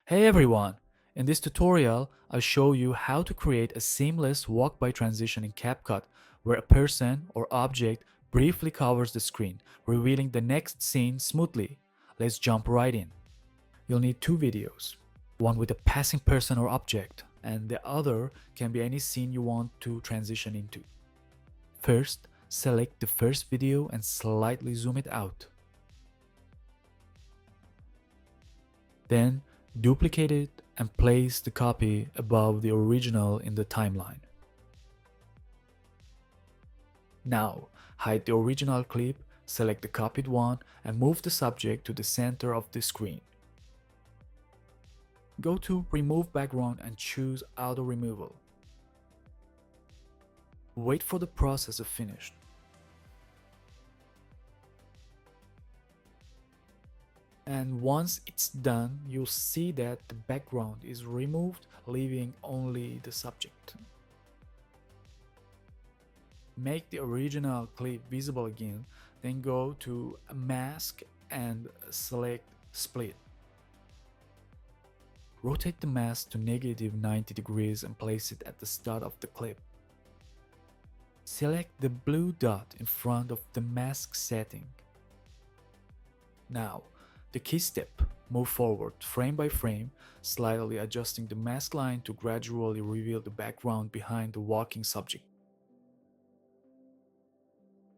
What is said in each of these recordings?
Hey everyone! In this tutorial, I'll show you how to create a seamless walk-by transition in CapCut where a person or object briefly covers the screen, revealing the next scene smoothly. Let's jump right in. You'll need two videos, one with a passing person or object, and the other can be any scene you want to transition into. First, select the first video and slightly zoom it out. Then duplicate it and place the copy above the original in the timeline. Now, hide the original clip, select the copied one, and move the subject to the center of the screen. Go to Remove Background and choose Auto Removal. Wait for the process to finish. And once it's done, you'll see that the background is removed, leaving only the subject. Make the original clip visible again, then go to Mask and select Split. Rotate the mask to negative 90 degrees and place it at the start of the clip. Select the blue dot in front of the mask setting. Now, the key step. Move forward frame by frame, slightly adjusting the mask line to gradually reveal the background behind the walking subject.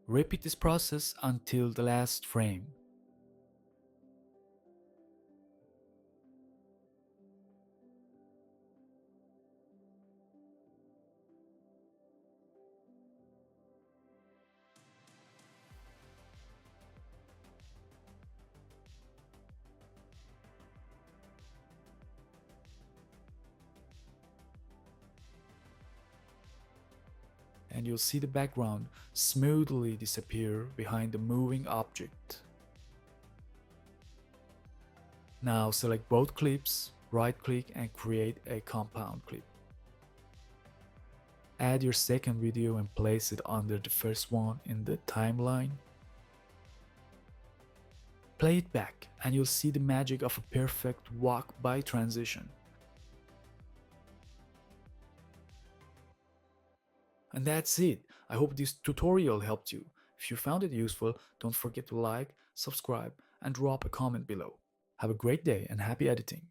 Repeat this process until the last frame. And you'll see the background smoothly disappear behind the moving object. Now select both clips, right-click and create a compound clip. Add your second video and place it under the first one in the timeline. Play it back and you'll see the magic of a perfect walk-by transition. And that's it. I hope this tutorial helped you. If you found it useful, don't forget to like, subscribe, and drop a comment below. Have a great day and happy editing.